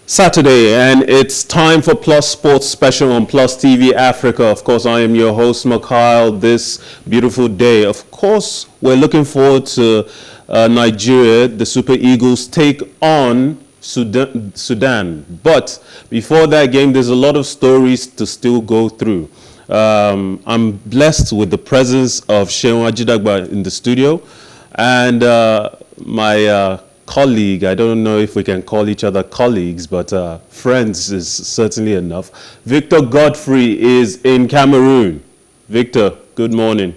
Saturday, and it's time for Plus Sports Special on Plus TV Africa. Of course, I am your host, Mikhail, this beautiful day. Of course, we're looking forward to Nigeria, the Super Eagles, take on Sudan. But before that game, there's a lot of stories to still go through. I'm blessed with the presence of Seun Ajidagba in the studio, and my colleague, I don't know if we can call each other colleagues, but friends is certainly enough. Victor Godfrey is in Cameroon. Victor, good morning.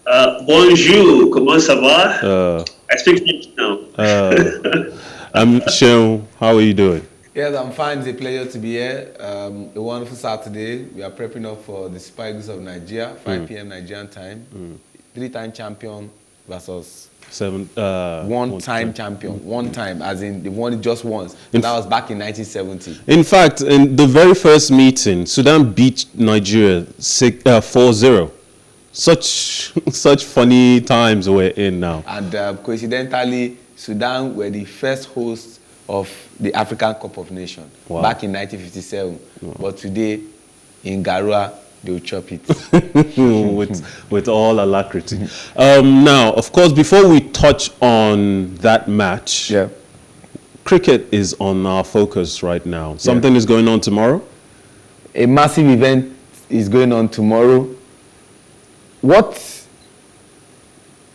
Bonjour, comment ça va? I speak French now. I'm Seun, how are you doing? Yes, I'm fine. It's a pleasure to be here. A wonderful Saturday. We are prepping up for the Super Eagles of Nigeria, 5 p.m. Nigerian time. Three-time champion versus one-time champion. One time, as in they won it just once. And that was back in 1970. In fact, in the very first meeting, Sudan beat Nigeria 4-0. Such funny times we're in now. And coincidentally, Sudan were the first hosts of the African Cup of Nations back in 1957. Wow. But today, in Garua, they'll chop it. with all alacrity. Now, of course, before we touch on that match, cricket is on our focus right now. Something is going on tomorrow? A massive event is going on tomorrow. What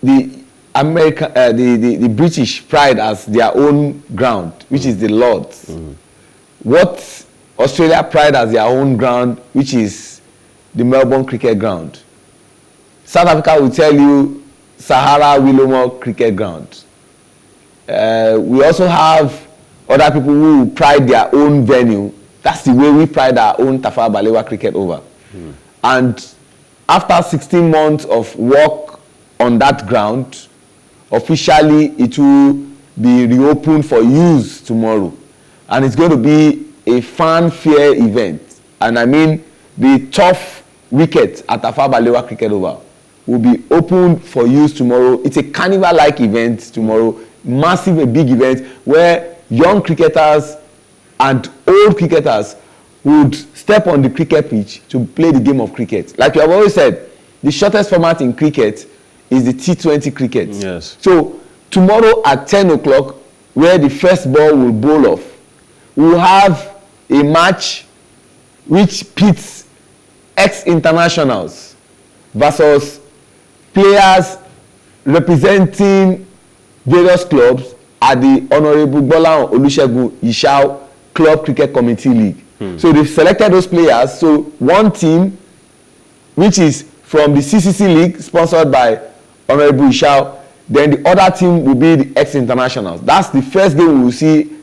the the British pride as their own ground, which is the Lords. What Australia pride as their own ground, which is the Melbourne Cricket Ground. South Africa will tell you Sahara Willowmore Cricket Ground. We also have other people who pride their own venue. That's the way we pride our own Tafawa Balewa Cricket Over. And after 16 months of work on that ground, officially it will be reopened for use tomorrow. And it's going to be a fanfare event. And I mean, the tough wicket at Tafawa Balewa Cricket Over will be opened for use tomorrow. It's a carnival-like event tomorrow, massive, a big event where young cricketers and old cricketers would step on the cricket pitch to play the game of cricket. Like you have always said, the shortest format in cricket is the T20 cricket. Yes. So tomorrow at 10 o'clock, where the first ball will bowl off, we'll have a match which pits ex-internationals versus players representing various clubs at the Honorable Bola Olusegun Ishao Club Cricket Committee League. So they've selected those players. So one team, which is from the CCC League, sponsored by Honorable Ishao, then the other team will be the ex-internationals. That's the first game we will see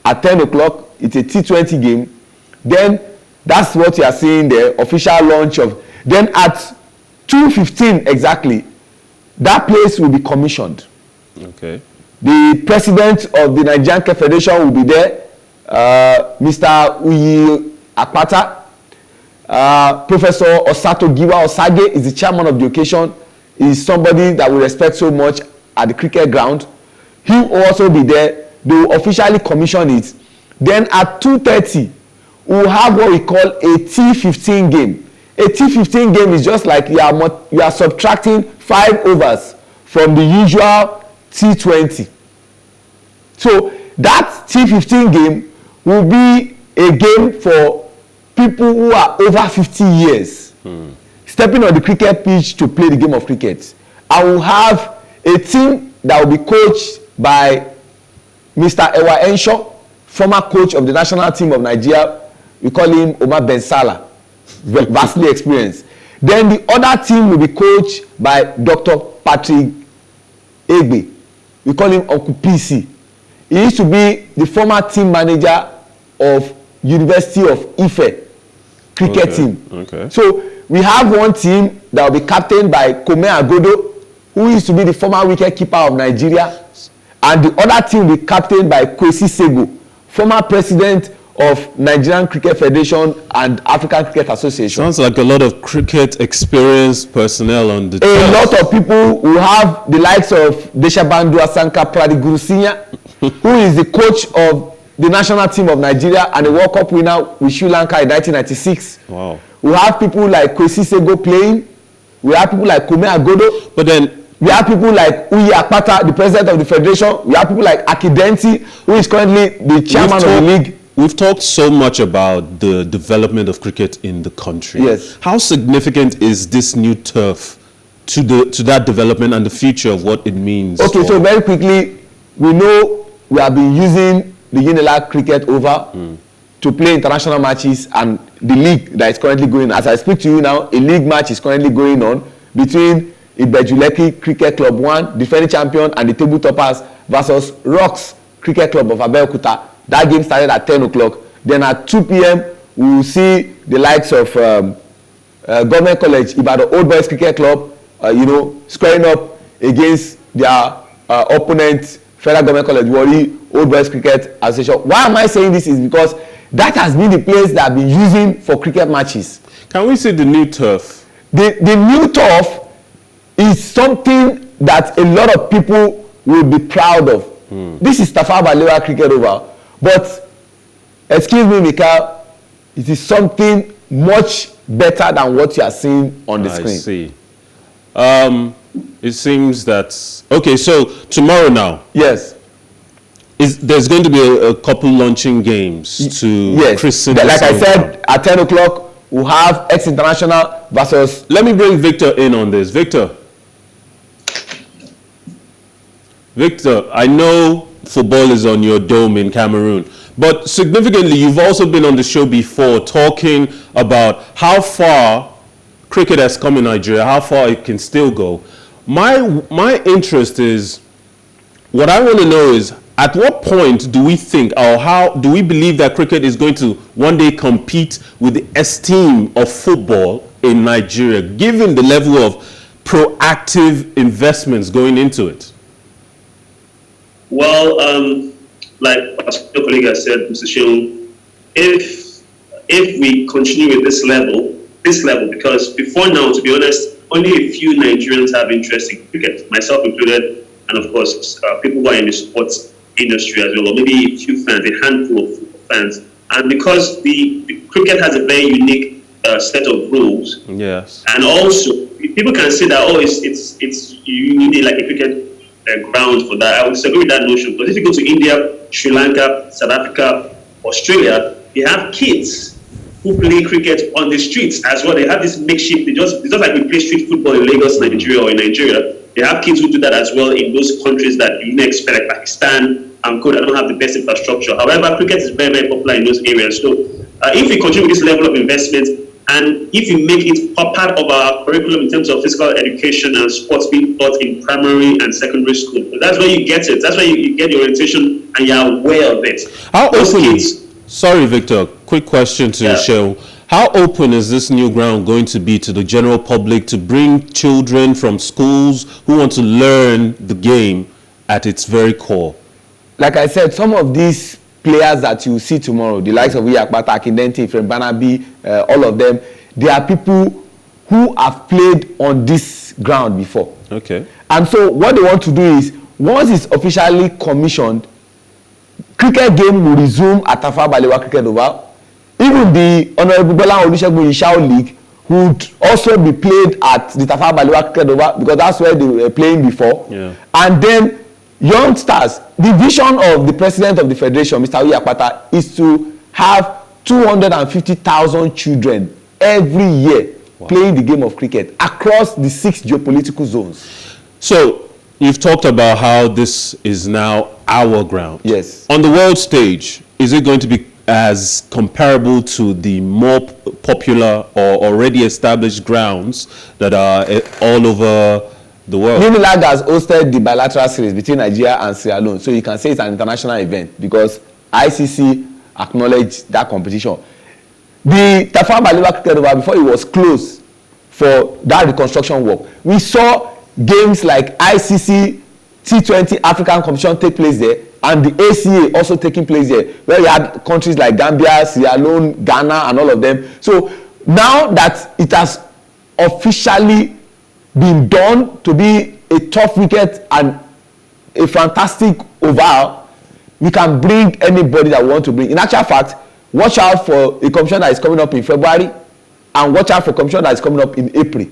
at 10 o'clock. It's a T20 game. Then that's what you are seeing there, official launch of. Then at 2:15 exactly, that place will be commissioned. Okay. The president of the Nigerian Cricket Federation will be there, Mr. Uyi Akpata. Professor Osato Giwa Osage is the chairman of the occasion. He is somebody that we respect so much at the cricket ground. He will also be there. They will officially commission it. Then at 2:30, we will have what we call a T15 game. A T15 game is just like you are subtracting 5 overs from the usual T20. So that T15 game will be a game for people who are over 50 years stepping on the cricket pitch to play the game of cricket. I will have a team that will be coached by Mr. Ewa Enshaw, former coach of the national team of Nigeria. We call him Omar Ben Salah, vastly experienced. Then the other team will be coached by Dr. Patrick Egbe. We call him Uncle PC. He used to be the former team manager of University of Ife cricket team. Okay. So we have one team that will be captained by Kome Agodo, who used to be the former wicket-keeper of Nigeria, and the other team will be captained by Kwesi Sego, former president of Nigerian Cricket Federation and African Cricket Association. Sounds like a lot of cricket experienced personnel on the team. A lot of people who have the likes of Deshabandu Asanka Pradiguru Senior, who is the coach of the national team of Nigeria and a World Cup winner with Sri Lanka in 1996. Wow. We have people like Kwesi Sego playing. We have people like Kome Agodo. But then we have people like Uyi Akpata, the president of the federation. We have people like Akidenti, who is currently the chairman of the league. We've talked so much about the development of cricket in the country. Yes. How significant is this new turf to that development and the future of what it means? Okay, so very quickly, we know we have been using the Unilag cricket over to play international matches, and the league that is currently going. As I speak to you now, a league match is currently going on between Ibejuleki Cricket Club 1, defending champion, and the table toppers versus Rocks Cricket Club of Abeokuta. That game started at 10 o'clock. Then at 2 p.m., we will see the likes of Government College, Ibadan Old Boys Cricket Club, squaring up against their opponent, Federal Government College, Warri Old Boys Cricket Association. Why am I saying this is because that has been the place that I've been using for cricket matches. Can we see the new turf? The new turf is something that a lot of people will be proud of. This is Tafawa Balewa Cricket Oval. But, excuse me, Mika, it is something much better than what you are seeing on the screen. I see. It seems that... Okay, so tomorrow now. Yes. There's going to be a couple launching games to christen. Like I said, at 10 o'clock, we'll have ex-international versus... Let me bring Victor in on this. Victor, I know football is on your dome in Cameroon, but significantly, you've also been on the show before talking about how far cricket has come in Nigeria, how far it can still go. My interest is, what I want to know is, at what point do we think, or how do we believe that cricket is going to one day compete with the esteem of football in Nigeria, given the level of proactive investments going into it? Well, like your colleague has said, Mr. Seun, if we continue with this level, because before now, to be honest, only a few Nigerians have interest in cricket, myself included, and of course, people who are in the sports industry as well, or maybe a few fans, a handful of fans. And because the cricket has a very unique set of rules, yes, and also people can say that it's you need like a cricket ground for that. I would disagree with that notion, because if you go to India, Sri Lanka, South Africa, Australia, they have kids who play cricket on the streets as well. They have this makeshift. It's just like we play street football in Lagos, Nigeria, or in Nigeria. They have kids who do that as well in those countries that you may expect, like Pakistan and Korea, that don't have the best infrastructure. However, cricket is very, very popular in those areas. So if we continue with this level of investment, and if we make it a part of our curriculum in terms of physical education and sports being taught in primary and secondary school, that's where you get it. That's where you get your orientation and you're aware of it. How open? Sorry, Victor. Quick question to Seun. How open is this new ground going to be to the general public to bring children from schools who want to learn the game at its very core? Like I said, some of these players that you see tomorrow, the likes of Iyakbata, Akindenti, Fred Banabi, all of them, they are people who have played on this ground before. Okay. And so what they want to do is, once it's officially commissioned, cricket game will resume at Tafawa Balewa Cricket Oval. Even the Honorable Bola Olusegun Ishao League would also be played at the Tafawa Balewa Cricket Oval, because that's where they were playing before. Yeah. And then youngsters, the vision of the president of the federation, Mr. Iyakbata, is to have 250,000 children every year playing the game of cricket across the 6 geopolitical zones. So you've talked about how this is now our ground. Yes. On the world stage, is it going to be as comparable to the more popular or already established grounds that are all over the world? Unilag has hosted the bilateral series between Nigeria and Sierra Leone, so you can say it's an international event because ICC acknowledged that competition. The Tafawa Balewa Cricket Oval, before it was closed for that reconstruction work, we saw games like ICC T20 African competition take place there, and the ACA also taking place there, where you had countries like Gambia, Sierra Leone, Ghana, and all of them. So now that it has officially been done to be a tough wicket and a fantastic oval, we can bring anybody that we want to bring. In actual fact, watch out for a competition that is coming up in February, and watch out for a competition that is coming up in April.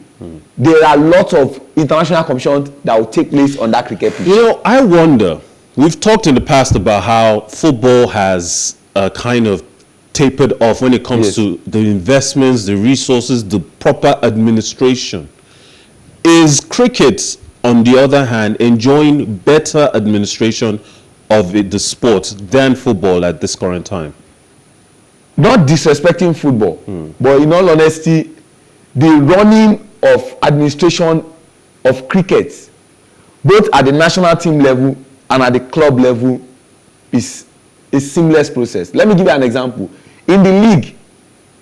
There are lots of international competitions that will take place on that cricket pitch. You know, I wonder, we've talked in the past about how football has kind of tapered off when it comes to the investments, the resources, the proper administration. Is cricket, on the other hand, enjoying better administration of the sport than football at this current time? Not disrespecting football, but in all honesty, the running of administration of cricket, both at the national team level and at the club level, is a seamless process. Let me give you an example. In the league,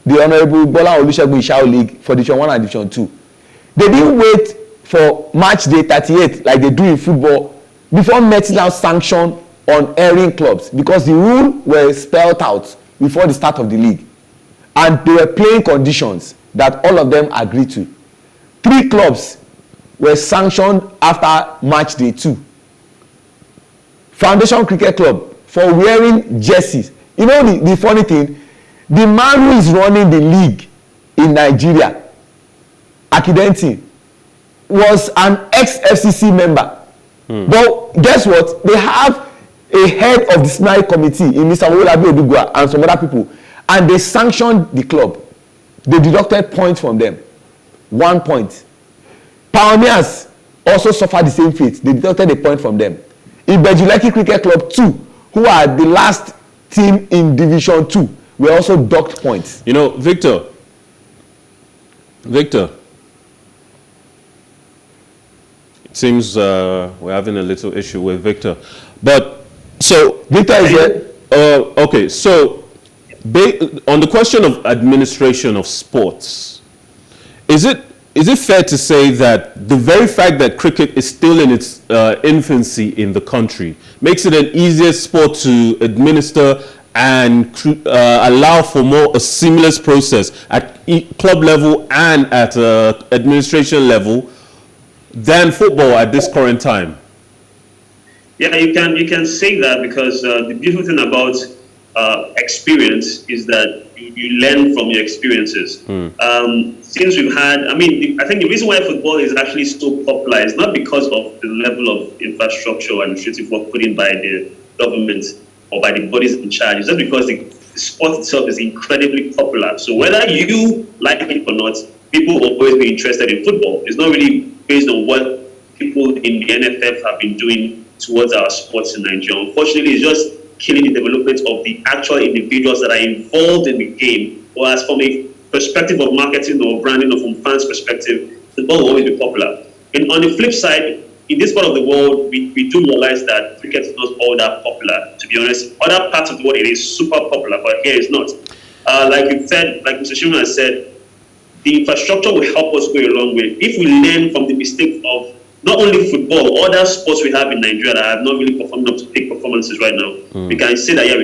the Honorable Bola Olusegun Ishao League for Division 1 and Division 2, they didn't wait for match day 38 like they do in football before meting out sanction on erring clubs, because the rule were spelled out before the start of the league, and they were playing conditions that all of them agreed to. 3 clubs were sanctioned after match day 2. Foundation Cricket Club for wearing jerseys. You know the funny thing, the man who is running the league in Nigeria, Detention, was an ex-FCC member. But guess what? They have a head of the disciplinary committee in Mr. Owolabi Odugwa and some other people, and they sanctioned the club. They deducted points from them. 1 point. Pioneers also suffered the same fate. They deducted a point from them. Ibejuleki Cricket Club 2, who are the last team in Division 2, were also docked points. You know, Victor, it seems we're having a little issue with Victor. But, so, Victor is here. Okay, so, on the question of administration of sports, is it fair to say that the very fact that cricket is still in its infancy in the country makes it an easier sport to administer and allow for a seamless process at club level and at administration level than football at this current time? Yeah, you can say that, because the beautiful thing about experience is that you learn from your experiences. Since we've had, I think the reason why football is actually so popular is not because of the level of infrastructure and administrative work put in by the government or by the bodies in charge. It's just because the sport itself is incredibly popular. So whether you like it or not, people will always be interested in football. It's not really based on what people in the NFF have been doing towards our sports in Nigeria. Unfortunately, it's just killing the development of the actual individuals that are involved in the game. Whereas from a perspective of marketing or branding or from fans' perspective, football will always be popular. And on the flip side, in this part of the world, we do realize that cricket is not all that popular, to be honest. Other parts of the world, it is super popular, but here it's not. Like you said, like Mr. Shimon has said, the infrastructure will help us go a long way. If we learn from the mistakes of not only football, other sports we have in Nigeria that have not really performed up to peak performances right now, we can say that, yeah,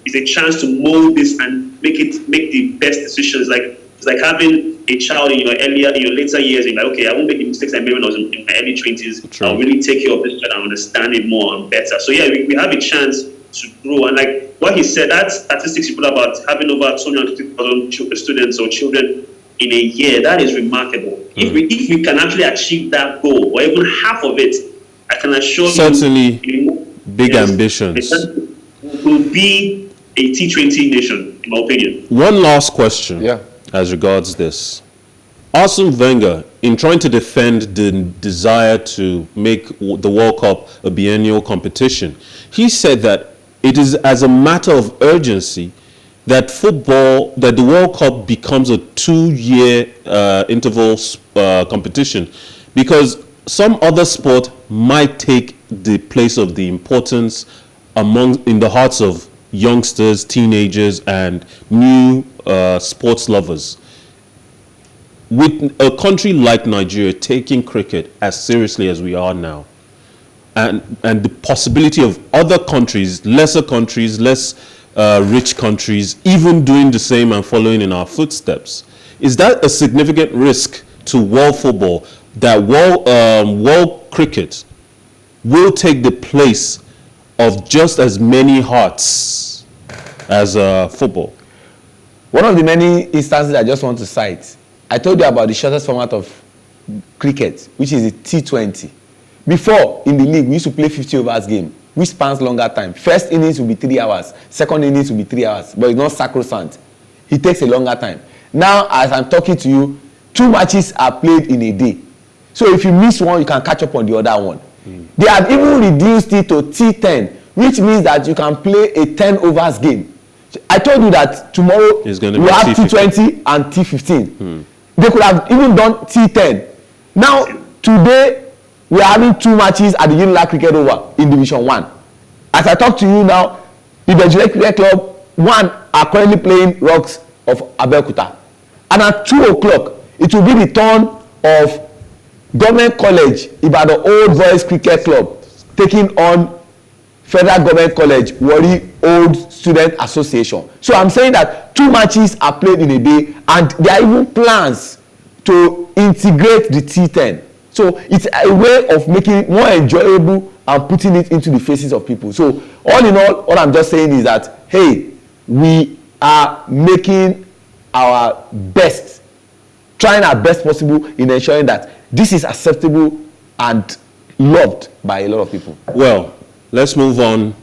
it's a chance to mold this and make the best decisions. It's like having a child in your later years, and like, okay, I won't make the mistakes I made when I was in my early 20s. I'll really take care of this child and understand it more and better. So yeah, we have a chance to grow. And like what he said, that statistics you put about having over 250,000 students or children in a year, that is remarkable. If we can actually achieve that goal, or even half of it, I can assure certainly you, big ambitions. Will be a T20 nation, in my opinion. One last question as regards this. Arsene Wenger, in trying to defend the desire to make the World Cup a biennial competition, he said that it is as a matter of urgency that the World Cup becomes a 2-year interval competition, because some other sport might take the place of the importance in the hearts of youngsters, teenagers, and new sports lovers. With a country like Nigeria taking cricket as seriously as we are now, and the possibility of other countries, lesser countries, less rich countries, even doing the same and following in our footsteps, is that a significant risk to world football, that world cricket will take the place of just as many hearts as football. One of the many instances I just want to cite, I told you about the shortest format of cricket, which is the T20. Before, in the league, we used to play 50 overs game, which spans longer time. First innings will be 3 hours, second innings will be 3 hours, but it's not sacrosanct. It takes a longer time. Now, as I'm talking to you, 2 matches are played in a day. So if you miss one, you can catch up on the other one. They have even reduced it to T10, which means that you can play a 10 overs game. I told you that tomorrow we have T20 and T15. They could have even done T10. Now, today, we are having 2 matches at the Unilag Cricket Over in Division 1. As I talk to you now, the Bundesliga Cricket Club 1 are currently playing Rocks of Abeokuta. And at 2 o'clock, it will be the turn of Government College, Ibadan Old Boys Cricket Club, taking on Federal Government College, Warri Old Student Association. So I'm saying that 2 matches are played in a day, and there are even plans to integrate the T10. So it's a way of making it more enjoyable and putting it into the faces of people. So all in all I'm just saying is that, hey, we are making our best, trying our best possible in ensuring that this is acceptable and loved by a lot of people. Well, let's move on.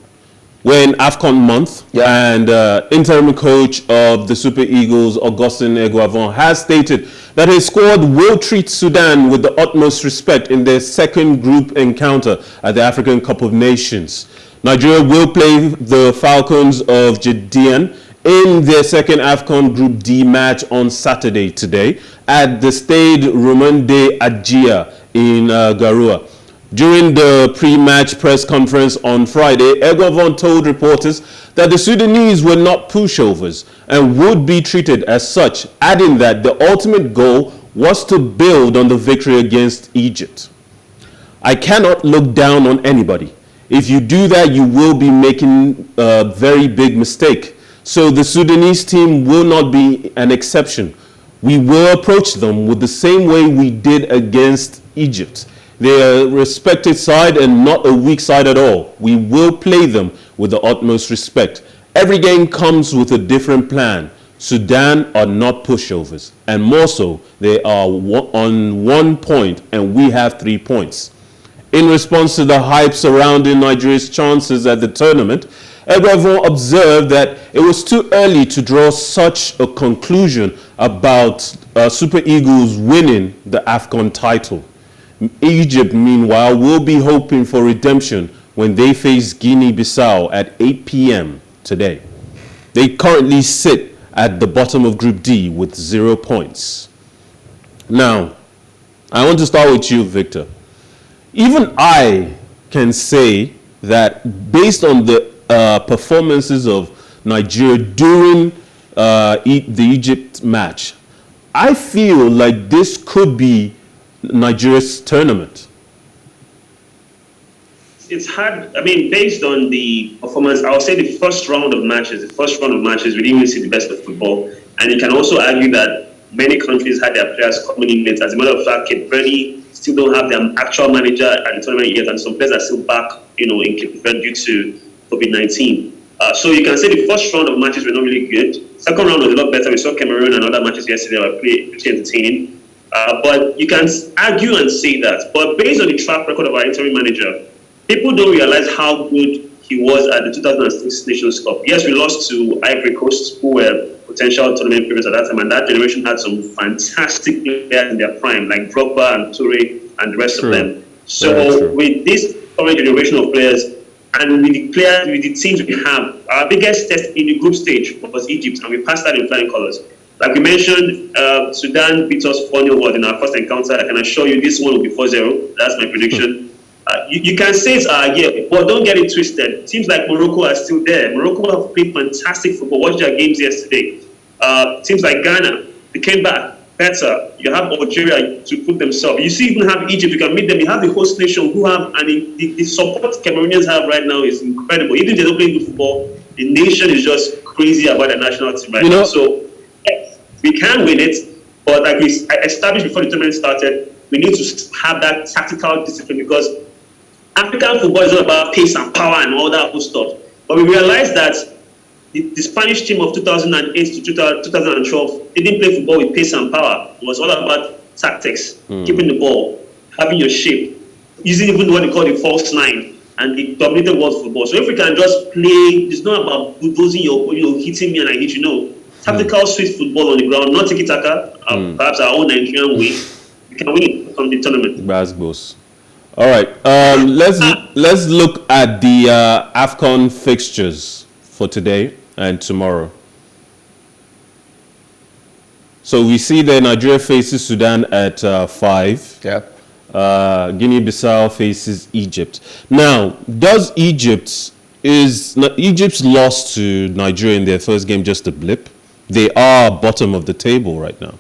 We're in AFCON month, and interim coach of the Super Eagles, Augustin Eguavoen, has stated that his squad will treat Sudan with the utmost respect in their second group encounter at the African Cup of Nations. Nigeria will play the Falcons of Gideon in their second AFCON Group D match on Saturday today at the Stade Rumande Adjia in Garoua. During the pre-match press conference on Friday, Eguavoen told reporters that the Sudanese were not pushovers and would be treated as such, adding that the ultimate goal was to build on the victory against Egypt. I cannot look down on anybody. If you do that, you will be making a very big mistake. So the Sudanese team will not be an exception. We will approach them with the same way we did against Egypt. They are a respected side and not a weak side at all. We will play them with the utmost respect. Every game comes with a different plan. Sudan are not pushovers, and more so, they are on 1 point and we have 3 points. In response to the hype surrounding Nigeria's chances at the tournament, Eguavoen observed that it was too early to draw such a conclusion about Super Eagles winning the AFCON title. Egypt, meanwhile, will be hoping for redemption when they face Guinea-Bissau at 8 p.m. today. They currently sit at the bottom of Group D with 0 points. Now, I want to start with you, Victor. Even I can say that based on the performances of Nigeria during the Egypt match, I feel like this could be Nigeria's tournament. It's hard. I mean, based on the performance, I would say the first round of matches, we didn't even see the best of football. And you can also argue that many countries had their players coming in late. As a matter of fact, Cape Verde still don't have their actual manager at the tournament yet, and some players are still back, in Cape Verde due to COVID-19. So you can say the first round of matches were not really good. Second round was a lot better. We saw Cameroon and other matches yesterday were pretty entertaining. But you can argue and say that. But based on the track record of our interim manager, people don't realize how good he was at the 2006 Nations Cup. Yes, we lost to Ivory Coast, who were potential tournament favorites at that time, and that generation had some fantastic players in their prime, like Drogba and Toure and the rest of them. So with this current generation of players, and with the teams we have, our biggest test in the group stage was Egypt, and we passed that in flying colours. Like we mentioned, Sudan beat us 4-0 in our first encounter. I can assure you this one will be 4-0. That's my prediction. You can say it's our year, but don't get it twisted. Teams like Morocco are still there. Morocco have played fantastic football. Watch their games yesterday. Teams like Ghana, they came back better. You have Algeria to put themselves. You see, even have Egypt. You can meet them. You have the host nation who have, and the support Cameroonians have right now is incredible. Even if they don't play good football, the nation is just crazy about the national team right now. So yes, we can win it, but like we established before the tournament started, we need to have that tactical discipline, because African football is all about pace and power and all that good stuff. But we realized that the Spanish team of 2008 to 2012 didn't play football with pace and power. It was all about tactics, keeping the ball, having your shape, using even what they call the false nine, and they dominated world football. So if we can just play, it's not about bulldozing hitting me and I hit you. No, tactical sweet football on the ground, not tiki-taka, perhaps our own Nigerian way. We can win from the tournament. Basbos. All right, let's look at the AFCON fixtures for today and tomorrow. So we see that Nigeria faces Sudan at 5. Yep. Guinea-Bissau faces Egypt. Now, does Egypt's loss to Nigeria in their first game just a blip? They are bottom of the table right now.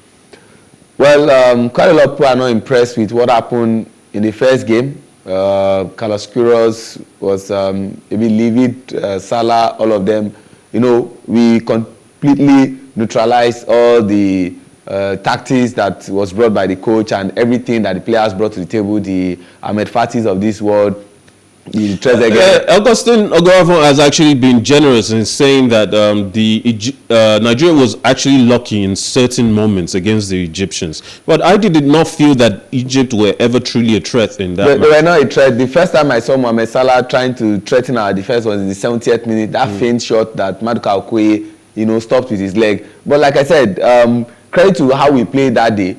Well, quite a lot of people are not impressed with what happened in the first game. Carlos Queiroz was a bit livid. Salah, all of them. We completely neutralized all the tactics that was brought by the coach and everything that the players brought to the table. The Ahmed Fatis of this world. Augustine Ogoravon has actually been generous in saying that Nigeria was actually lucky in certain moments against the Egyptians. But I did not feel that Egypt were ever truly a threat in that match. They were not a threat. The first time I saw Mohamed Salah trying to threaten our defense was in the 70th minute. That faint shot that Maduka Okoye, stopped with his leg. But like I said, credit to how we played that day.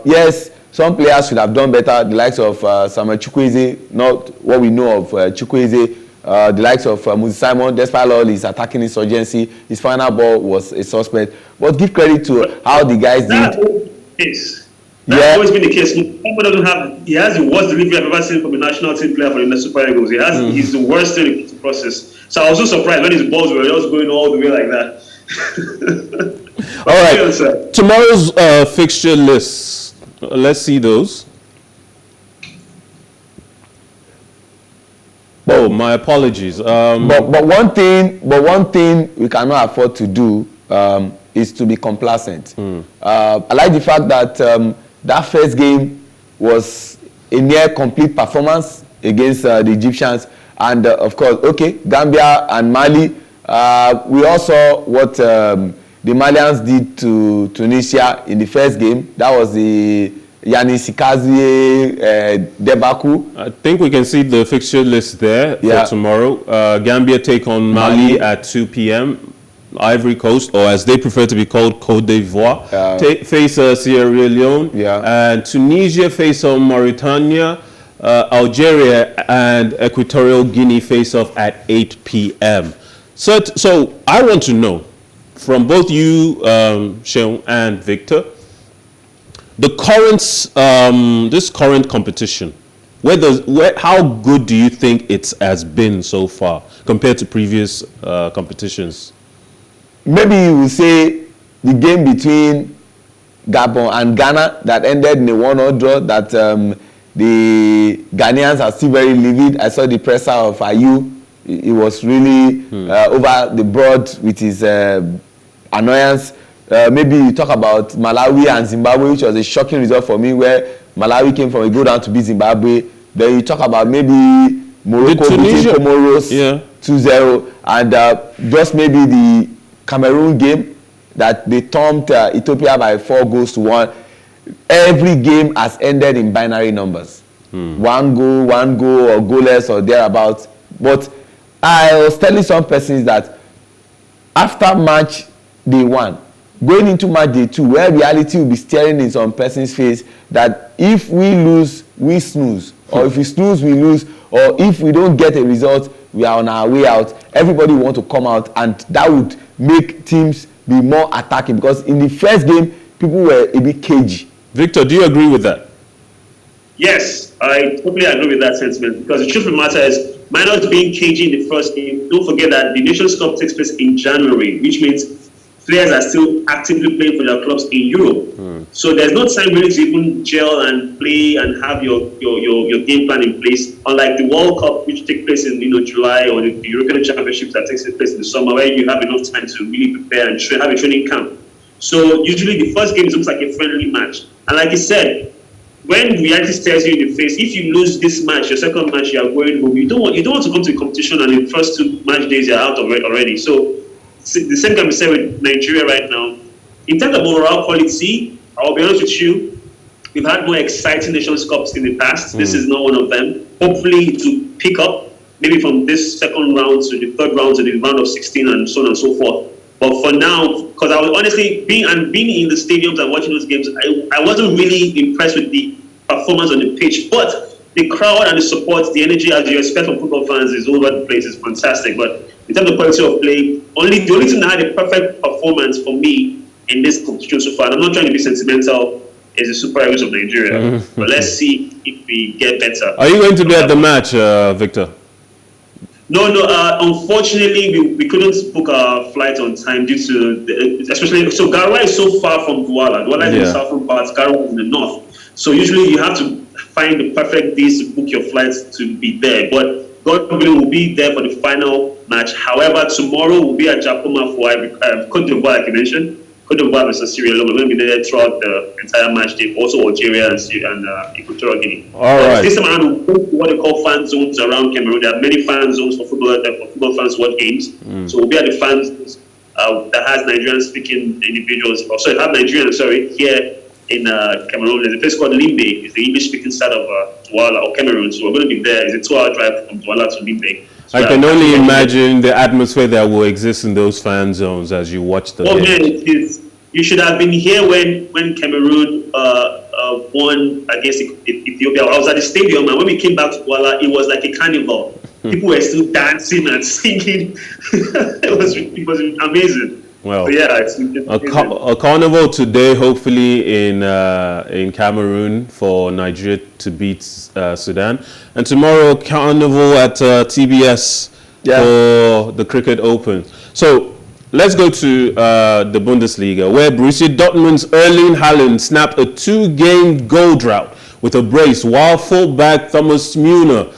Yes, some players should have done better. The likes of Samuel Chukwueze, not what we know of Chukwueze. The likes of Moses Simon, despite all his attacking insurgency, his final ball was a suspect. But give credit to how the guys did. That's always been the case. He has the worst delivery I've ever seen from a national team player for the Super Eagles. He's the worst in the process. So I was so surprised when his balls were just going all the way like that. All right. Tomorrow's fixture list. Let's see those. Oh, my apologies. But one thing we cannot afford to do is to be complacent. I like the fact that that first game was a near complete performance against the Egyptians, and of course, Gambia and Mali. We all saw what the Malians did to Tunisia in the first game. That was the Yanis Sikazie debacle. I think we can see the fixture list there for tomorrow. Gambia take on Mali at 2 p.m. Ivory Coast, or as they prefer to be called, Côte d'Ivoire, face Sierra Leone. And Tunisia face on Mauritania. Algeria and Equatorial Guinea face off at 8 p.m. So I want to know from both you, Seun and Victor, the this current competition, how good do you think it has been so far compared to previous competitions? Maybe you will say the game between Gabon and Ghana that ended in a 1-1 draw, that the Ghanaians are still very livid. I saw the presser of Ayew. He was really over the board with his annoyance. Maybe you talk about Malawi and Zimbabwe, which was a shocking result for me, where Malawi came from a go down to beat Zimbabwe. Then you talk about maybe Morocco beating Comoros 2-0, and just maybe the Cameroon game that they thumped Ethiopia by 4-1. Every game has ended in binary numbers. One goal, or goalless, or thereabouts. But I was telling some persons that after match day 1, going into match day 2, where reality will be staring in some person's face, that if we lose, we snooze. Or if we snooze, we lose. Or if we don't get a result, we are on our way out. Everybody want to come out, and that would make teams be more attacking, because in the first game, people were a bit cagey. Victor, do you agree with that? Yes, I totally agree with that sentiment, because the truth of the matter is, minus being cagey in the first game, don't forget that the Nations Cup takes place in January, which means players are still actively playing for their clubs in Europe. So there's no time really to even gel and play and have your game plan in place. Unlike the World Cup, which takes place in July, or the European Championships that takes place in the summer, where you have enough time to really prepare and have a training camp. So usually the first game is almost like a friendly match. And like you said, when reality stares you in the face, if you lose this match, your second match, you are going home. You don't want to come to the competition and in the first 2 match days you're out of it already. So the same can be said with Nigeria right now. In terms of overall quality, I'll be honest with you, we've had more exciting Nations Cups in the past. This is not one of them. Hopefully it will pick up, maybe from this second round to the third round to the round of 16 and so on and so forth. But for now, because I was honestly being in the stadiums and watching those games, I wasn't really impressed with the performance on the pitch. But the crowd and the support, the energy as you expect from football fans is all over the place. It's fantastic. But in terms of quality of play, the only thing that had a perfect performance for me in this competition so far, and I'm not trying to be sentimental, is the Super Eagles of Nigeria. But let's see if we get better. Are you going to be at the match, Victor? No. Unfortunately, we couldn't book our flight on time due to, especially, so Garwa is so far from Douala. Douala is in the southern part, Garwa is in the north. So usually you have to find the perfect days to book your flights to be there. But God willing, we'll be there for the final match. However, tomorrow we'll be at Japoma for Cote d'Ivoire, like you mentioned. Cote d'Ivoire versus Sierra Leone. We're going to be there throughout the entire match day. Also Algeria and Equatorial Guinea. All right. This time around, we'll go to what they call fan zones around Cameroon. There are many fan zones for football fans watch games. So we'll be at the fan zones that has Nigerian-speaking individuals. Have Nigerians, here in Cameroon. There's a place called Limbe. It's the English-speaking side of Douala or Cameroon. So we're going to be there. It's a 2-hour drive from Douala to Limbe. So I can only imagine the atmosphere that will exist in those fan zones as you watch the game. Man, you should have been here when Cameroon won against Ethiopia. I was at the stadium, and when we came back to Douala, it was like a carnival. People were still dancing and singing. it was amazing. Well, yeah, it's a carnival today, hopefully in Cameroon for Nigeria to beat Sudan, and tomorrow a carnival at T.B.S. for the Cricket Open. So let's go to the Bundesliga, where Borussia Dortmund's Erling Haaland snapped a 2-game goal drought with a brace, while fullback Thomas Meunier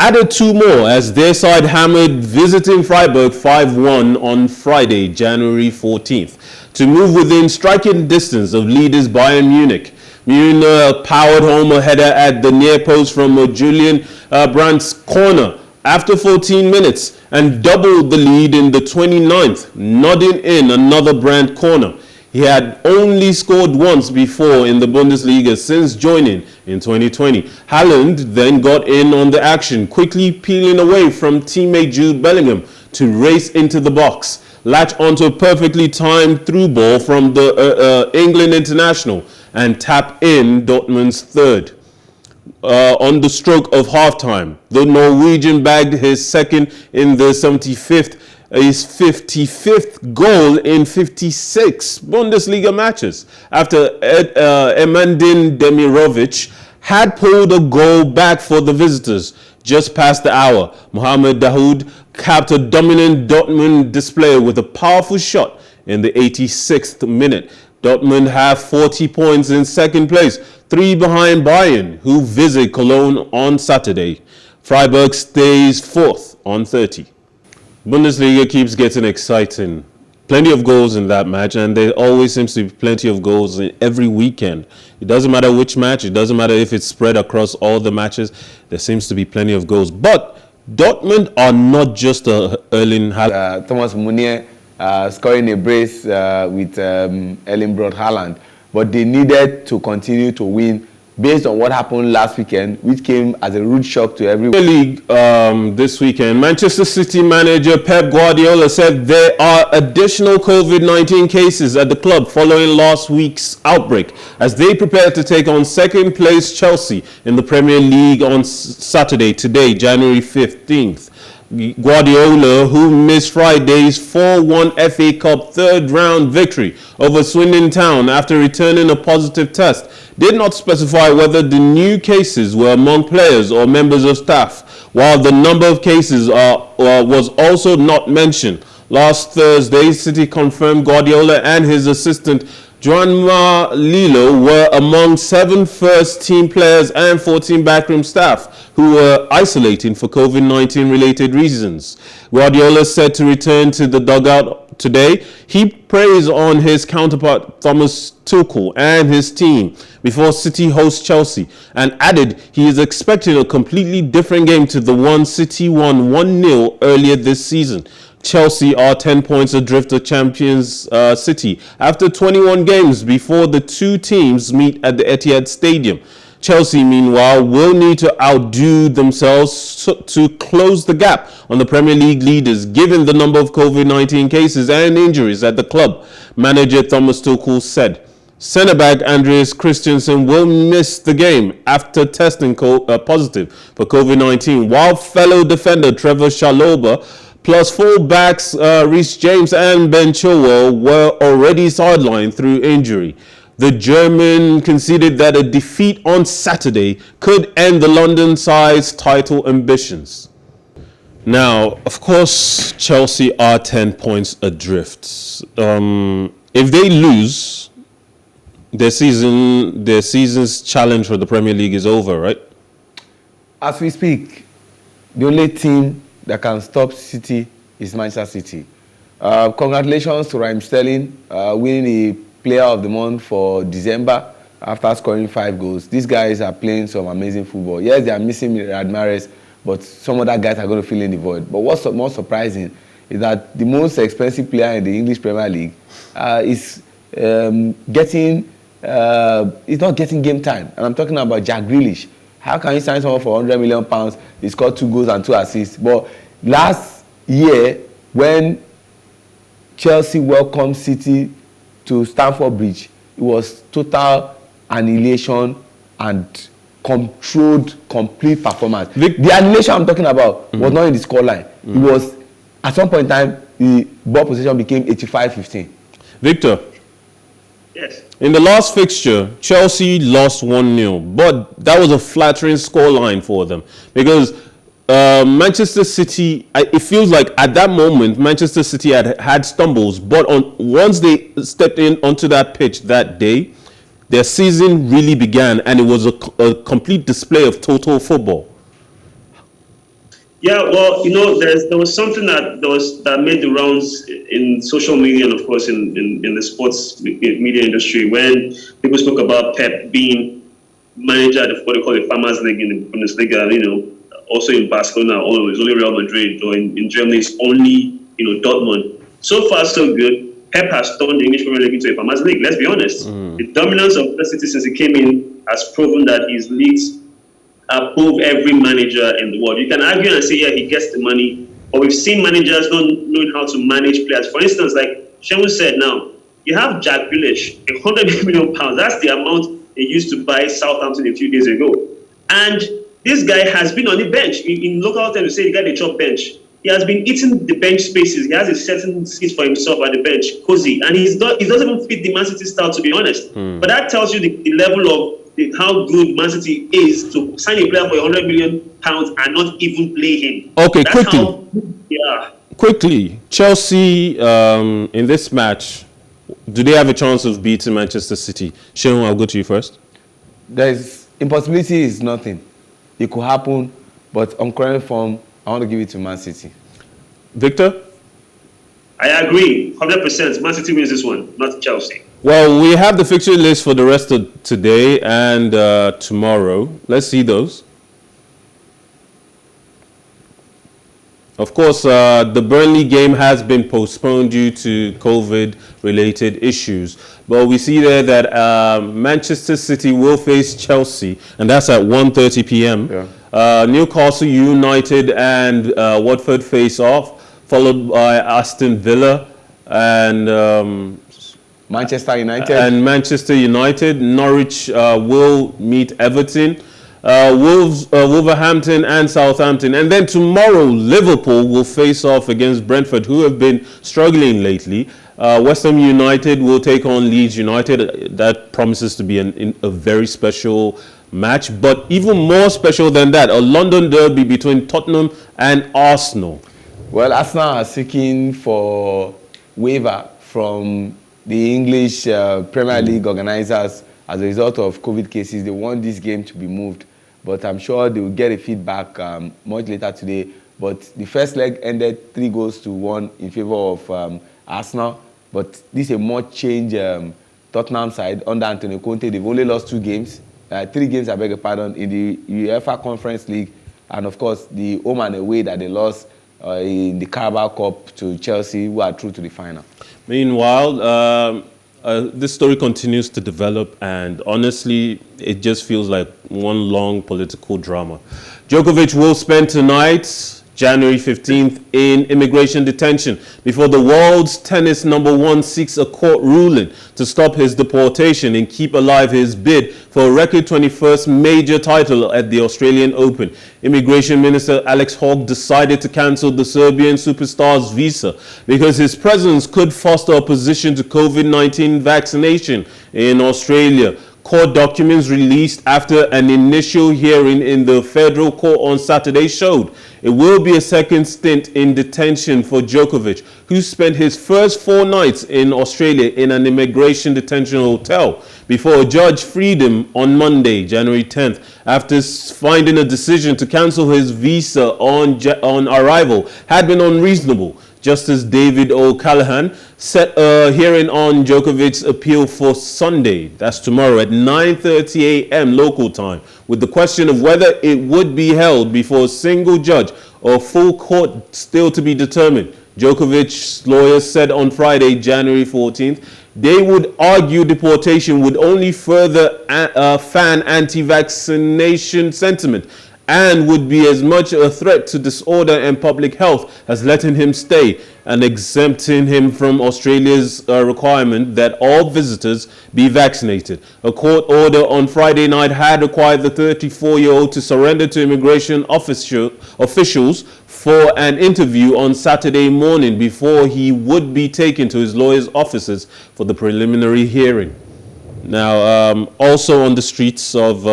added 2 more as their side hammered visiting Freiburg 5-1 on Friday, January 14th, to move within striking distance of leaders Bayern Munich. Meunier powered home a header at the near post from Julian Brandt's corner after 14 minutes and doubled the lead in the 29th, nodding in another Brandt corner. He had only scored once before in the Bundesliga since joining in 2020. Haaland then got in on the action, quickly peeling away from teammate Jude Bellingham to race into the box, latch onto a perfectly timed through ball from the England international, and tap in Dortmund's third. On the stroke of halftime, the Norwegian bagged his second in the 75th, his 55th goal in 56 Bundesliga matches, after Emandin Demirovic had pulled a goal back for the visitors just past the hour. Mohamed Dahoud capped a dominant Dortmund display with a powerful shot in the 86th minute. Dortmund have 40 points in second place, 3 behind Bayern, who visit Cologne on Saturday. Freiburg stays 4th on 30. Bundesliga keeps getting exciting. Plenty of goals in that match, and there always seems to be plenty of goals in every weekend. It doesn't matter which match, it doesn't matter if it's spread across all the matches, there seems to be plenty of goals. But Dortmund are not just Erling Haaland. Thomas Meunier scoring a brace with Erling Braut Haaland, but they needed to continue to win based on what happened last weekend, which came as a rude shock to everyone. The league this weekend, Manchester City manager Pep Guardiola said there are additional COVID-19 cases at the club following last week's outbreak, as they prepare to take on second place Chelsea in the Premier League on Saturday, January 15th. Guardiola, who missed Friday's 4-1 FA Cup third-round victory over Swindon Town after returning a positive test, did not specify whether the new cases were among players or members of staff, while the number of cases was also not mentioned. Last Thursday, City confirmed Guardiola and his assistant Juanma Lilo were among 7 first-team players and 14 backroom staff who were isolating for COVID-19 related reasons. Guardiola said to return to the dugout today. He praised on his counterpart Thomas Tuchel and his team before City hosts Chelsea and added he is expecting a completely different game to the one City won 1-0 earlier this season. Chelsea are 10 points adrift of champions City after 21 games before the two teams meet at the Etihad Stadium. Chelsea, meanwhile, will need to outdo themselves to close the gap on the Premier League leaders, given the number of COVID-19 cases and injuries at the club. Manager Thomas Tuchel said centre-back Andreas Christensen will miss the game after testing positive for COVID-19, while fellow defender Trevor Chalobah plus full-backs Reece James and Ben Chilwell were already sidelined through injury. The German conceded that a defeat on Saturday could end the London side's title ambitions. Now, of course, Chelsea are 10 points adrift. If they lose, their season's challenge for the Premier League is over, right? As we speak, the only team that can stop City is Manchester City. Congratulations to Raheem Sterling winning the Player of the Month for December after scoring 5 goals. These guys are playing some amazing football. Yes, they are missing Riyad Mahrez, but some other guys are going to fill in the void. But what's more surprising is that the most expensive player in the English Premier League is not getting game time. And I'm talking about Jack Grealish. How can you sign someone for £100 million? He scored 2 goals and 2 assists. But last year, when Chelsea welcomed City to Stamford Bridge, it was total annihilation and controlled, complete performance. The annihilation I'm talking about was not in the scoreline. It was, at some point in time, the ball possession became 85-15. Victor? Yes. In the last fixture, Chelsea lost 1-0, but that was a flattering scoreline for them because Manchester City, it feels like at that moment, Manchester City had stumbles, but once they stepped in onto that pitch that day, their season really began, and it was a complete display of total football. Yeah, well, there was something that made the rounds in social media and, of course, in the sports media industry when people spoke about Pep being manager of what they call the Farmers League in the Bundesliga, also in Barcelona, it's only Real Madrid, or in Germany, it's only, Dortmund. So far, so good. Pep has turned the English Premier League into a Farmers League, let's be honest. The dominance of the City since he came in has proven that his leagues above every manager in the world. You can argue and say, yeah, he gets the money, but we've seen managers not knowing how to manage players. For instance, like Seun said now, you have Jack Grealish, £100 million. That's the amount they used to buy Southampton a few days ago. And this guy has been on the bench. In local terms, we say the guy they chop bench. He has been eating the bench spaces. He has a certain seat for himself at the bench, cozy, and he doesn't even fit the Man City style, to be honest. But that tells you the level of how good Man City is to sign a player for £100 million and not even play him. Okay, quickly, Chelsea in this match, do they have a chance of beating Manchester City? Seun, I'll go to you first. Impossibility is nothing. It could happen, but on current form, I want to give it to Man City. Victor? I agree, 100%. Man City wins this one, not Chelsea. Well, we have the fixture list for the rest of today and tomorrow. Let's see those. Of course, the Burnley game has been postponed due to COVID-related issues. But we see there that Manchester City will face Chelsea, and that's at 1:30 p.m. Yeah. Newcastle United and Watford face off, followed by Aston Villa and Manchester United. Norwich will meet Everton. Wolverhampton and Southampton, and then tomorrow Liverpool will face off against Brentford, who have been struggling lately. West Ham United will take on Leeds United. That promises to be a very special match, but even more special than that, a London derby between Tottenham and Arsenal. Well, Arsenal are seeking for waiver from the English Premier League organizers, as a result of COVID cases, they want this game to be moved. But I'm sure they will get a feedback much later today. But the first leg ended 3-1 in favor of Arsenal. But this is a much changed Tottenham side under Antonio Conte. They've only lost 2 games. 3 games, I beg your pardon, in the UEFA Conference League. And of course, the home and away that they lost in the Carabao Cup to Chelsea, who are through to the final. Meanwhile, this story continues to develop, and honestly, it just feels like one long political drama. Djokovic will spend tonight, January 15th, in immigration detention before the world's tennis #1 seeks a court ruling to stop his deportation and keep alive his bid for a record 21st major title at the Australian Open. Immigration Minister Alex Hawke decided to cancel the Serbian superstar's visa because his presence could foster opposition to COVID-19 vaccination in Australia. Court documents released after an initial hearing in the federal court on Saturday showed it will be a second stint in detention for Djokovic, who spent his first 4 nights in Australia in an immigration detention hotel before a judge freed him on Monday, January 10th, after finding a decision to cancel his visa on arrival had been unreasonable. Justice David O'Callaghan set a hearing on Djokovic's appeal for Sunday, that's tomorrow at 9:30 a.m. local time, with the question of whether it would be held before a single judge or full court still to be determined. Djokovic's lawyers said on Friday, January 14th, they would argue deportation would only further fan anti-vaccination sentiment and would be as much a threat to disorder and public health as letting him stay and exempting him from Australia's requirement that all visitors be vaccinated. A court order on Friday night had required the 34-year-old to surrender to immigration officials for an interview on Saturday morning before he would be taken to his lawyer's offices for the preliminary hearing. Now, also on the streets of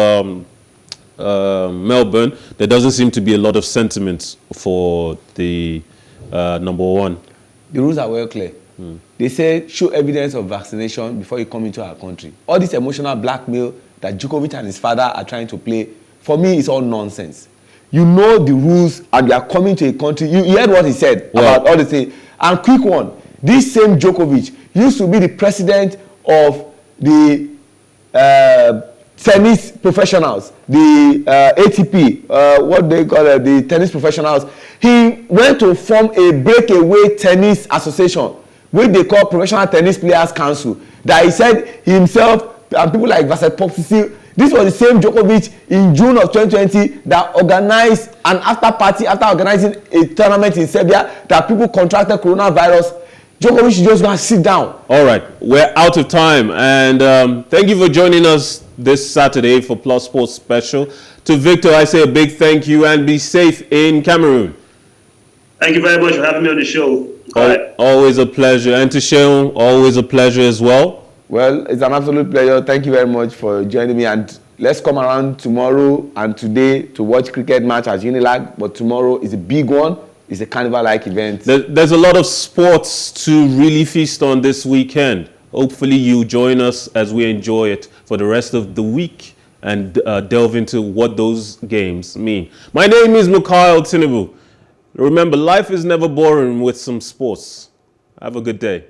Melbourne, there doesn't seem to be a lot of sentiment for the #1. The rules are well clear. They say show evidence of vaccination before you come into our country. All this emotional blackmail that Djokovic and his father are trying to play, for me, it's all nonsense. You know the rules and you are coming to a country. You heard what he said about all the things. And quick one, this same Djokovic used to be the president of the tennis professionals, the ATP, what they call it, the tennis professionals. He went to form a breakaway tennis association, which they call Professional Tennis Players Council, that he said himself and people like Vasek Poksisi. This was the same Djokovic in June of 2020 that organized an after party after organizing a tournament in Serbia that people contracted coronavirus. Djokovic should just go and sit down. All right, we're out of time, and thank you for joining us this Saturday for Plus Sports Special. To Victor, I say a big thank you and be safe in Cameroon. Thank you very much for having me on the show. Always a pleasure. And to Seun, always a pleasure as well. Well, it's an absolute pleasure. Thank you very much for joining me. And let's come around tomorrow and today to watch cricket match at Unilag. But tomorrow is a big one. It's a carnival-like event. There's a lot of sports to really feast on this weekend. Hopefully you join us as we enjoy it for the rest of the week and delve into what those games mean. My name is Mikhail Tinubu. Remember, life is never boring with some sports. Have a good day.